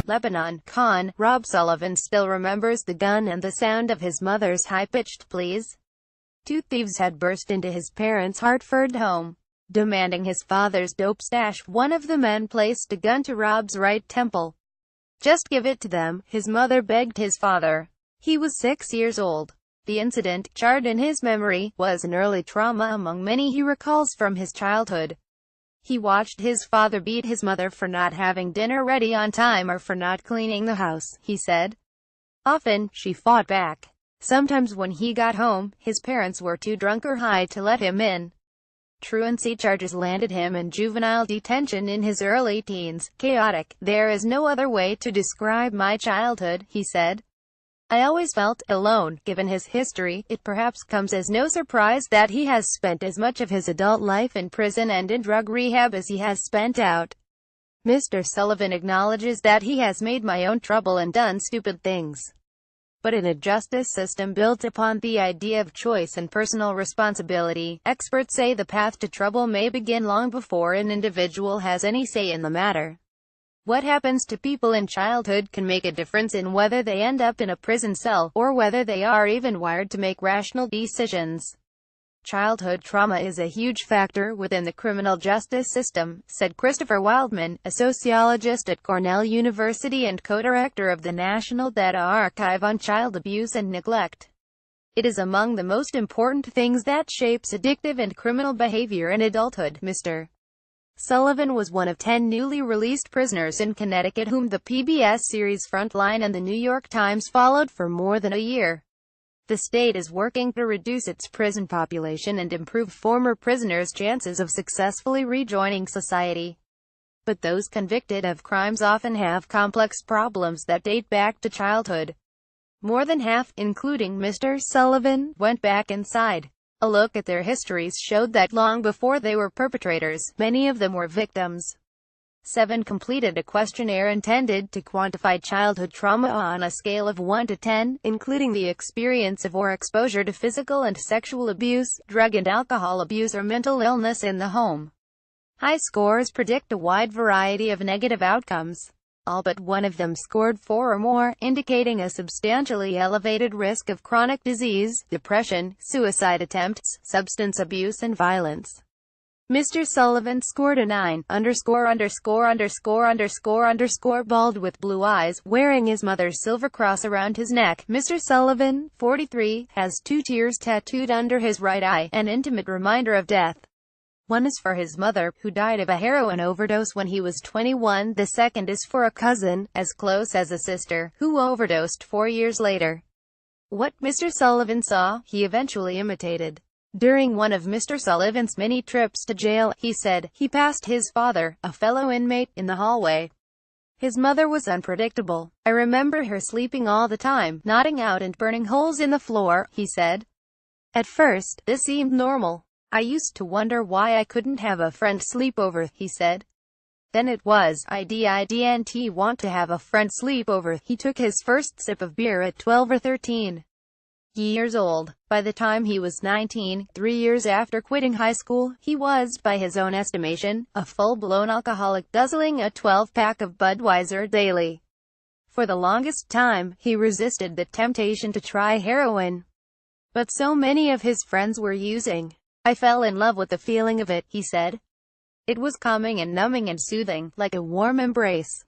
Lebanon, Conn. Rob Sullivan still remembers the gun and the sound of his mother's high-pitched pleas. Two thieves had burst into his parents' Hartford home, demanding his father's dope stash. One of the men placed a gun to Rob's right temple. "Just give it to them," his mother begged his father. He was 6 years old. The incident, charred in his memory, was an early trauma among many he recalls from his childhood. He watched his father beat his mother for not having dinner ready on time or for not cleaning the house, he said. Often, she fought back. Sometimes when he got home, his parents were too drunk or high to let him in. Truancy charges landed him in juvenile detention in his early teens. "Chaotic. There is no other way to describe my childhood," he said. "I always felt alone." Given his history, it perhaps comes as no surprise that he has spent as much of his adult life in prison and in drug rehab as he has spent out. Mr. Sullivan acknowledges that he has made my own trouble and done stupid things. But in a justice system built upon the idea of choice and personal responsibility, experts say the path to trouble may begin long before an individual has any say in the matter. What happens to people in childhood can make a difference in whether they end up in a prison cell, or whether they are even wired to make rational decisions. Childhood trauma is a huge factor within the criminal justice system, said Christopher Wildman, a sociologist at Cornell University and co-director of the National Data Archive on Child Abuse and Neglect. It is among the most important things that shapes addictive and criminal behavior in adulthood. Mr. Sullivan was one of 10 newly released prisoners in Connecticut whom the PBS series Frontline and the New York Times followed for more than a year. The state is working to reduce its prison population and improve former prisoners' chances of successfully rejoining society. But those convicted of crimes often have complex problems that date back to childhood. More than half, including Mr. Sullivan, went back inside. A look at their histories showed that long before they were perpetrators, many of them were victims. 7 completed a questionnaire intended to quantify childhood trauma on a scale of 1 to 10, including the experience of or exposure to physical and sexual abuse, drug and alcohol abuse or mental illness in the home. High scores predict a wide variety of negative outcomes. All but one of them scored 4 or more, indicating a substantially elevated risk of chronic disease, depression, suicide attempts, substance abuse and violence. Mr. Sullivan scored a 9, bald with blue eyes, wearing his mother's silver cross around his neck. Mr. Sullivan, 43, has 2 tears tattooed under his right eye, an intimate reminder of death. One is for his mother, who died of a heroin overdose when he was 21. The second is for a cousin, as close as a sister, who overdosed 4 years later. What Mr. Sullivan saw, he eventually imitated. During one of Mr. Sullivan's many trips to jail, he said, he passed his father, a fellow inmate, in the hallway. His mother was unpredictable. "I remember her sleeping all the time, nodding out and burning holes in the floor," he said. "At first, this seemed normal. I used to wonder why I couldn't have a friend sleepover," he said. "Then it was, I didn't want to have a friend sleepover." He took his first sip of beer at 12 or 13 years old. By the time he was 19, 3 years after quitting high school, he was, by his own estimation, a full-blown alcoholic, guzzling a 12-pack of Budweiser daily. For the longest time, he resisted the temptation to try heroin. But so many of his friends were using. "I fell in love with the feeling of it," he said. "It was calming and numbing and soothing, like a warm embrace."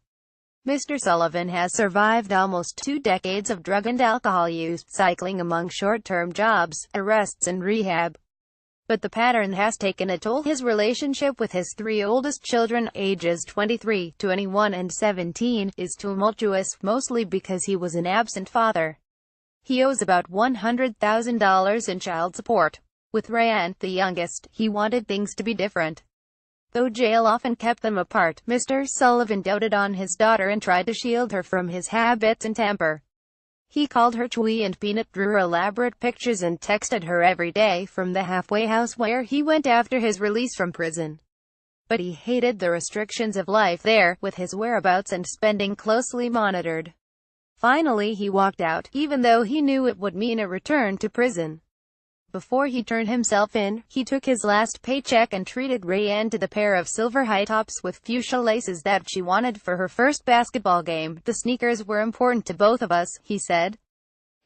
Mr. Sullivan has survived almost 2 decades of drug and alcohol use, cycling among short-term jobs, arrests and rehab. But the pattern has taken a toll. His relationship with his 3 oldest children, ages 23, 21 and 17, is tumultuous, mostly because he was an absent father. He owes about $100,000 in child support. With Rayanne, the youngest, he wanted things to be different. Though jail often kept them apart, Mr. Sullivan doted on his daughter and tried to shield her from his habits and temper. He called her Chewy and Peanut, drew elaborate pictures and texted her every day from the halfway house where he went after his release from prison. But he hated the restrictions of life there, with his whereabouts and spending closely monitored. Finally he walked out, even though he knew it would mean a return to prison. Before he turned himself in, he took his last paycheck and treated Rayanne to the pair of silver high tops with fuchsia laces that she wanted for her first basketball game. "The sneakers were important to both of us," he said.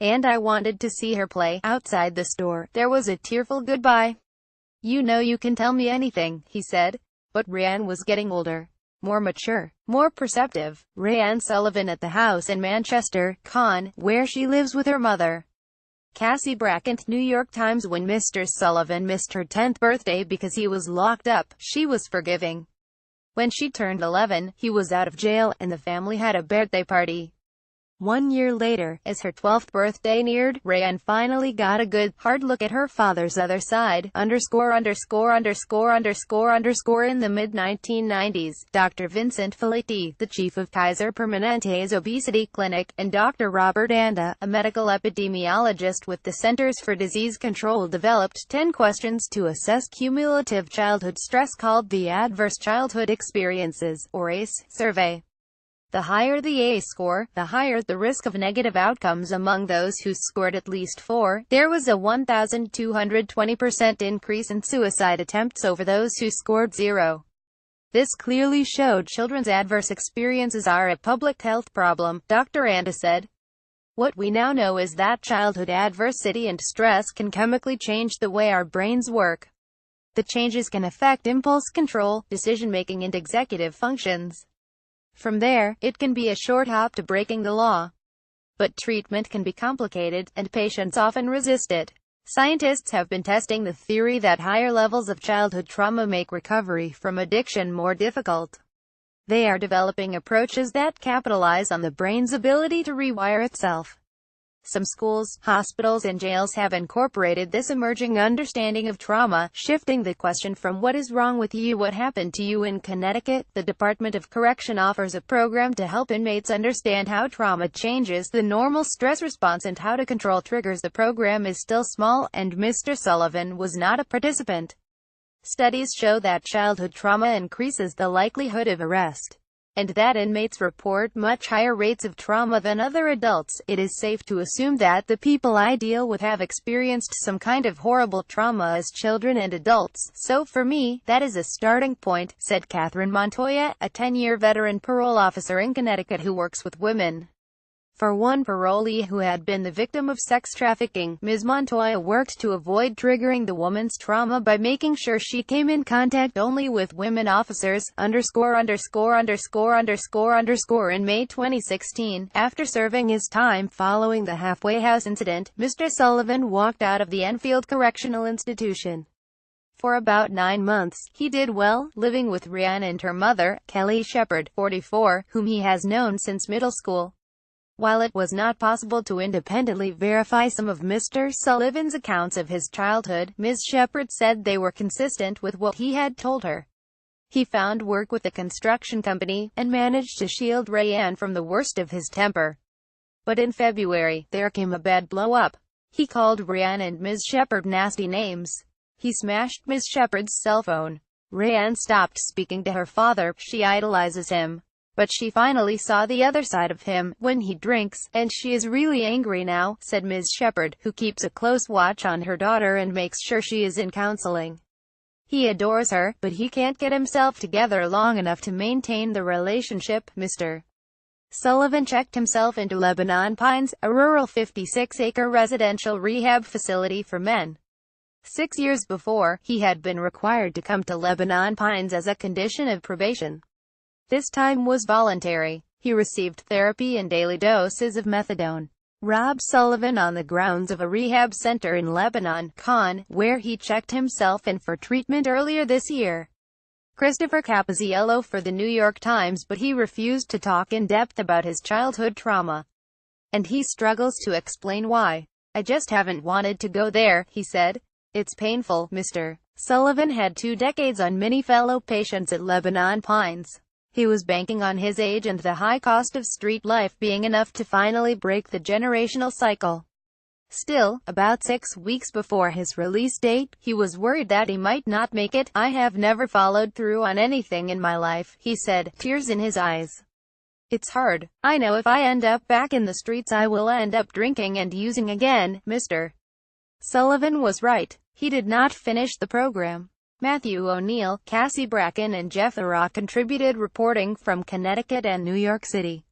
"And I wanted to see her play." Outside the store, there was a tearful goodbye. "You know you can tell me anything," he said. But Rayanne was getting older, more mature, more perceptive. Rayanne Sullivan at the house in Manchester, Conn, where she lives with her mother, Cassie Brackett. New York Times. When Mr. Sullivan missed her 10th birthday because he was locked up, she was forgiving. When she turned 11, he was out of jail, and the family had a birthday party. 1 year later, as her 12th birthday neared, Rayanne finally got a good, hard look at her father's other side. In the mid-1990s, Dr. Vincent Felitti, the chief of Kaiser Permanente's obesity clinic, and Dr. Robert Anda, a medical epidemiologist with the Centers for Disease Control, developed 10 questions to assess cumulative childhood stress called the Adverse Childhood Experiences, or ACE, survey. The higher the ACE score, the higher the risk of negative outcomes among those who scored at least 4. There was a 1,220% increase in suicide attempts over those who scored 0. This clearly showed children's adverse experiences are a public health problem, Dr. Anda said. What we now know is that childhood adversity and stress can chemically change the way our brains work. The changes can affect impulse control, decision-making and executive functions. From there, it can be a short hop to breaking the law. But treatment can be complicated, and patients often resist it. Scientists have been testing the theory that higher levels of childhood trauma make recovery from addiction more difficult. They are developing approaches that capitalize on the brain's ability to rewire itself. Some schools, hospitals and jails have incorporated this emerging understanding of trauma, shifting the question from "what is wrong with you, what happened to you?" In Connecticut, the Department of Correction offers a program to help inmates understand how trauma changes the normal stress response and how to control triggers. The program is still small, and Mr. Sullivan was not a participant. Studies show that childhood trauma increases the likelihood of arrest, and that inmates report much higher rates of trauma than other adults. It is safe to assume that the people I deal with have experienced some kind of horrible trauma as children and adults. So for me, that is a starting point, said Catherine Montoya, a 10-year veteran parole officer in Connecticut who works with women. For one parolee who had been the victim of sex trafficking, Ms. Montoya worked to avoid triggering the woman's trauma by making sure she came in contact only with women officers, In May 2016, after serving his time following the halfway house incident, Mr. Sullivan walked out of the Enfield Correctional Institution. For about 9 months, he did well, living with Rayanne and her mother, Kelly Shepard, 44, whom he has known since middle school. While it was not possible to independently verify some of Mr. Sullivan's accounts of his childhood, Ms. Shepard said they were consistent with what he had told her. He found work with a construction company, and managed to shield Rayanne from the worst of his temper. But in February, there came a bad blow-up. He called Rayanne and Ms. Shepard nasty names. He smashed Ms. Shepard's cell phone. Rayanne stopped speaking to her father. She idolizes him. But she finally saw the other side of him, when he drinks, and she is really angry now, said Ms. Shepard, who keeps a close watch on her daughter and makes sure she is in counseling. He adores her, but he can't get himself together long enough to maintain the relationship. Mr. Sullivan checked himself into Lebanon Pines, a rural 56-acre residential rehab facility for men. 6 years before, he had been required to come to Lebanon Pines as a condition of probation. This time was voluntary. He received therapy and daily doses of methadone. Rob Sullivan on the grounds of a rehab center in Lebanon, Conn, where he checked himself in for treatment earlier this year. Christopher Capozziello for the New York Times, but he refused to talk in depth about his childhood trauma. And he struggles to explain why. I just haven't wanted to go there, he said. It's painful. Mr. Sullivan had 2 decades on many fellow patients at Lebanon Pines. He was banking on his age and the high cost of street life being enough to finally break the generational cycle. Still, about 6 weeks before his release date, he was worried that he might not make it. I have never followed through on anything in my life, he said, tears in his eyes. It's hard. I know if I end up back in the streets I will end up drinking and using again. Mr. Sullivan was right. He did not finish the program. Matthew O'Neill, Cassie Bracken and Jeff Ira contributed, reporting from Connecticut and New York City.